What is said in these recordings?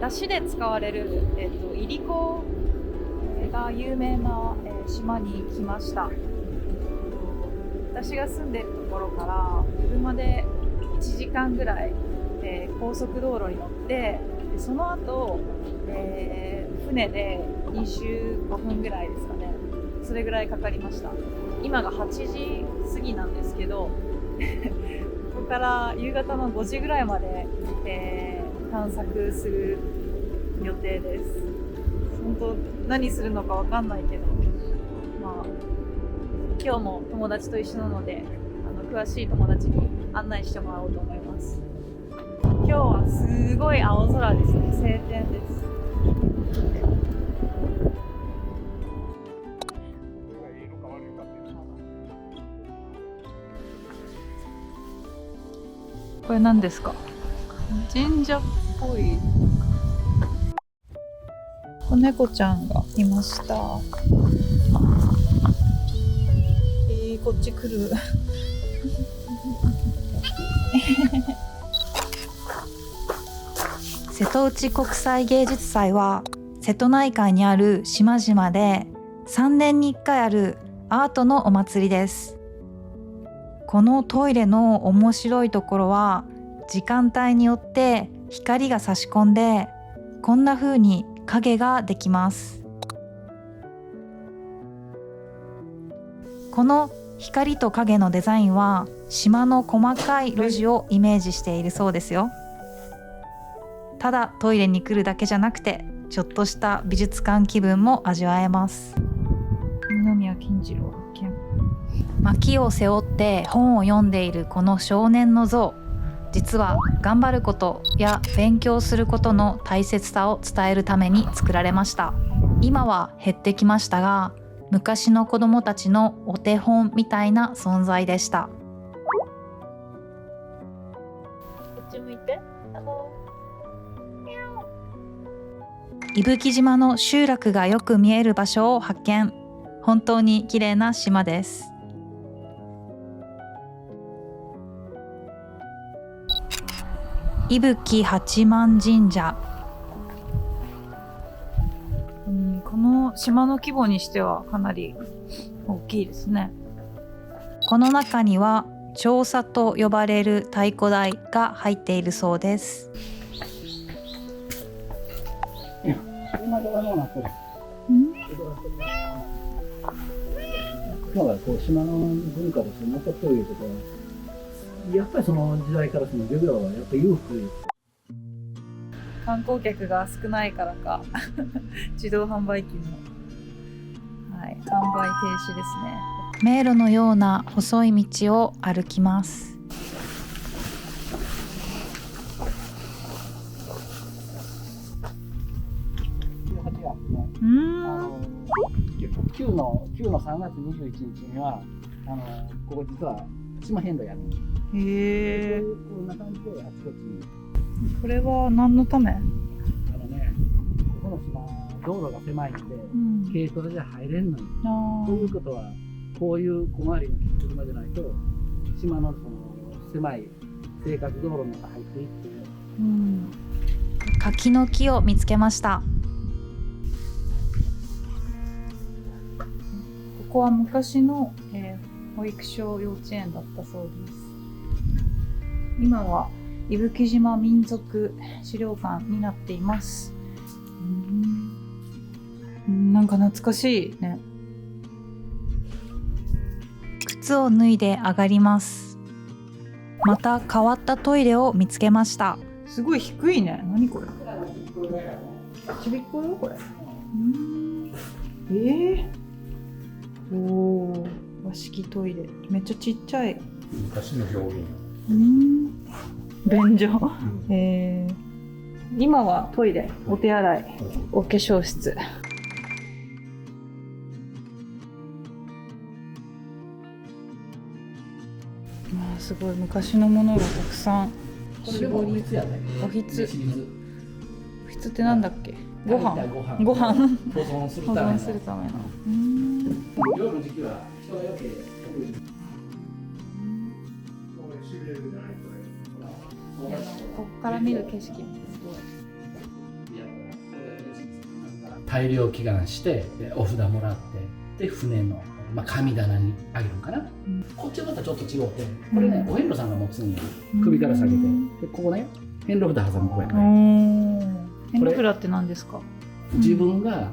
出汁で使われる、いりこが有名な、島に来ました。私が住んでるところから車で1時間ぐらい、高速道路に乗って、でその後、船で25分ぐらいですかね。それぐらいかかりました。今が8時過ぎなんですけどここから夕方の5時ぐらいまで、探索する予定です。本当何するのかわかんないけど、まあ今日も友達と一緒なので、詳しい友達に案内してもらおうと思います。今日はすごい青空ですね。晴天です。これ何ですか？神社っぽい。子猫ちゃんがいました。こっち来る。瀬戸内国際芸術祭は瀬戸内海にある島々で3年に1回あるアートのお祭りです。このトイレの面白いところは時間帯によって光が差し込んでこんな風に影ができます。この光と影のデザインは島の細かい路地をイメージしているそうですよ。ただトイレに来るだけじゃなくてちょっとした美術館気分も味わえます。二宮金次郎発見。薪を背負って本を読んでいるこの少年の像、実は頑張ることや勉強することの大切さを伝えるために作られました。今は減ってきましたが、昔の子どもたちのお手本みたいな存在でした。こっち向いて。伊吹島の集落がよく見える場所を発見。本当に綺麗な島です。伊吹八幡神社。この島の規模にしてはかなり大きいですね。この中には調査と呼ばれる太鼓台が入っているそうです。こう島の文化として残っておるところ、やっぱりその時代からその漁業はやっぱり裕福です。観光客が少ないからか自動販売機も、はい、販売停止ですね。迷路のような細い道を歩きます。旧の3月21日にはここ実は島変動やるんです。へえ。こんな感じであちこち。これは何のため？ここの島道路が狭いので、軽トラじゃ入れんのに。ということはこういう小回りの利く車でないと島のその狭い生活道路の中入っていって、柿の木を見つけました。ここは昔の、保育所幼稚園だったそうです。今は伊吹島民族資料館になっています。なんか懐かしいね。靴を脱いで上がります。また変わったトイレを見つけました。すごい低いね。何これ？ちびっこよこれ。おお、和式トイレ。めっちゃちっちゃい。昔の表現。便所。今はトイレ、お手洗い、お化粧室。すごい昔のものがたくさん。絞り。おひつ。おひつってなんだっけ？ご飯。保存するための。漁の時期は人が余計得意。ここから見る景色もすごい。大量祈願してでお札もらってで船の、神棚にあげるかな、こっちはまたちょっと違うてこれね、お遍路さんが持つんや首から下げてでここね遍路札挟むこやね遍路札って何ですか？自分が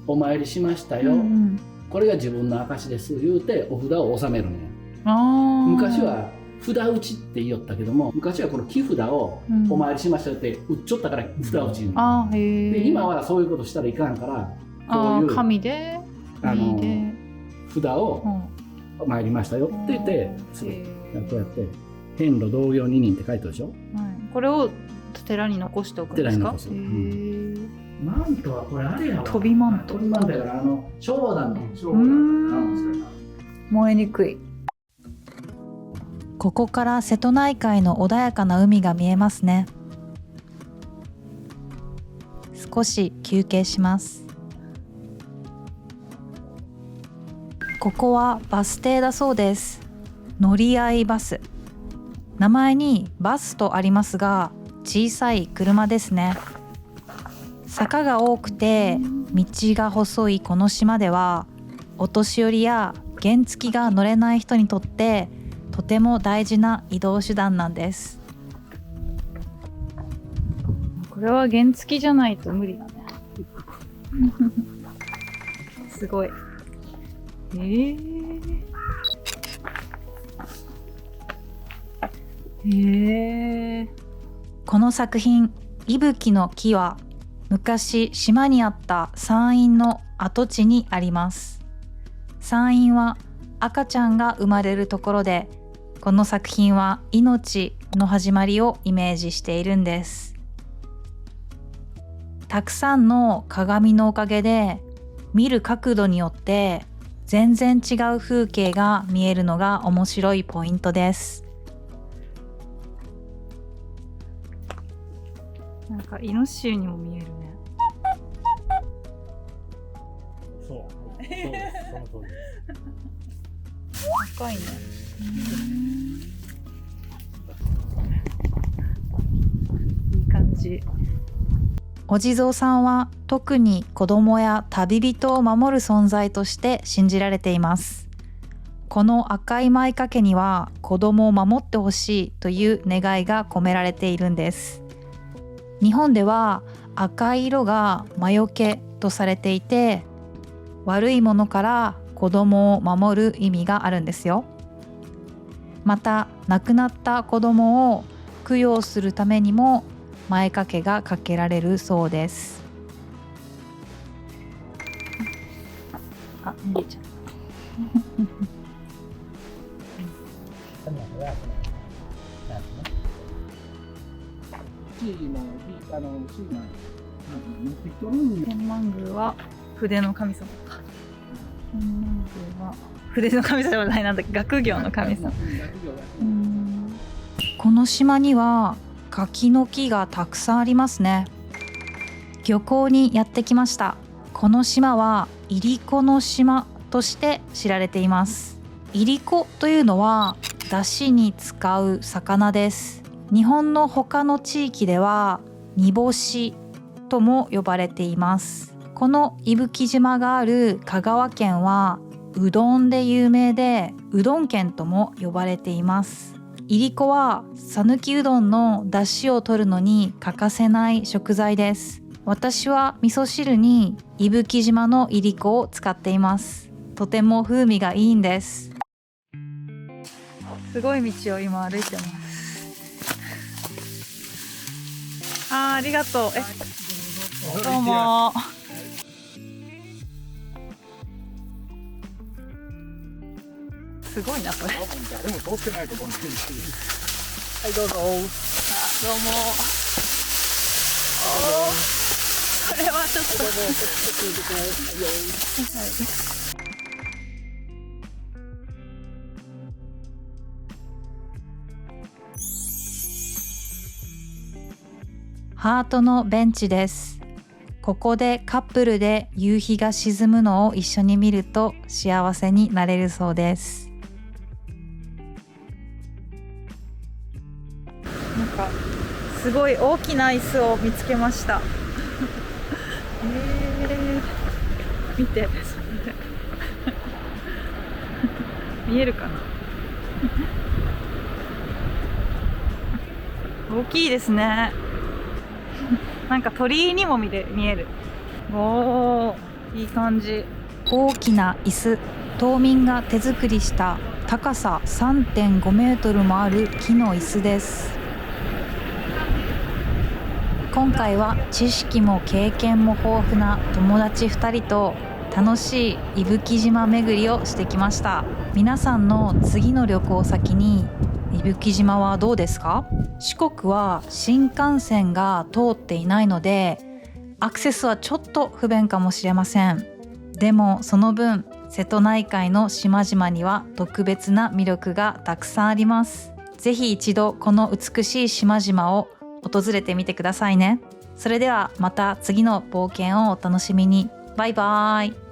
お参りしましたよ、これが自分の証です言うてお札を納めるんや。昔は札打ちって言おったけども昔はこの木札をお参りしましたよって打っちょったから札打ち言うで今はそういうことしたらいかんからこういう紙で札を参りましたよって言ってこうやって遍路同様二人って書いてるでしょ、これを寺に残しておくんですか？寺に残す。マントはこれあれやわ。飛びマント。飛びマントやから消防団の。燃えにくい。ここから瀬戸内海の穏やかな海が見えますね。少し休憩します。ここはバス停だそうです。乗り合いバス。名前にバスとありますが、小さい車ですね。坂が多くて道が細いこの島では、お年寄りや原付が乗れない人にとってとても大事な移動手段なんです。これは原付じゃないと無理だね。すごい。この作品「いぶきの木」は昔島にあった山陰の跡地にあります。山陰は赤ちゃんが生まれるところで、この作品は命の始まりをイメージしているんです。たくさんの鏡のおかげで見る角度によって全然違う風景が見えるのが面白いポイントです。なんかイノシシにも見えるね。そうです。その通りです。高いね。いい感じ。お地蔵さんは特に子供や旅人を守る存在として信じられています。この赤い舞掛には子供を守ってほしいという願いが込められているんです。日本では赤い色が魔除けとされていて、悪いものから子供を守る意味があるんですよ。また亡くなった子供を供養するためにも前掛けがかけられるそうです。あ、逃げちゃう。天満宮は筆の神様か。天満宮は筆の神様じゃない、なんだっけ、学業の神様。この島には柿の木がたくさんありますね。漁港にやってきました。この島はいりこの島として知られています。いりこというのは出汁に使う魚です。日本の他の地域では煮干しとも呼ばれています。この伊吹島がある香川県はうどんで有名で、うどん県とも呼ばれています。いりこは讃岐うどんの出汁を取るのに欠かせない食材です。私は味噌汁に伊吹島のいりこを使っています。とても風味がいいんです。すごい道を今歩いてます。ありがとう。どうも。すごいなこれ。誰も通ってないところに。はいどうぞ。どうも。これはちょっと。ハートのベンチです。ここでカップルで夕日が沈むのを一緒に見ると幸せになれるそうです。なんかすごい大きな椅子を見つけました。見て見えるかな大きいですね。なんか鳥居にも見える。おー、いい感じ。大きな椅子、島民が手作りした高さ 3.5 メートルもある木の椅子です。今回は知識も経験も豊富な友達2人と楽しい伊吹島巡りをしてきました。皆さんの次の旅行先に伊吹島はどうですか？四国は新幹線が通っていないのでアクセスはちょっと不便かもしれません。でもその分瀬戸内海の島々には特別な魅力がたくさんあります。ぜひ一度この美しい島々を訪れてみてくださいね。それではまた次の冒険をお楽しみに。バイバイ。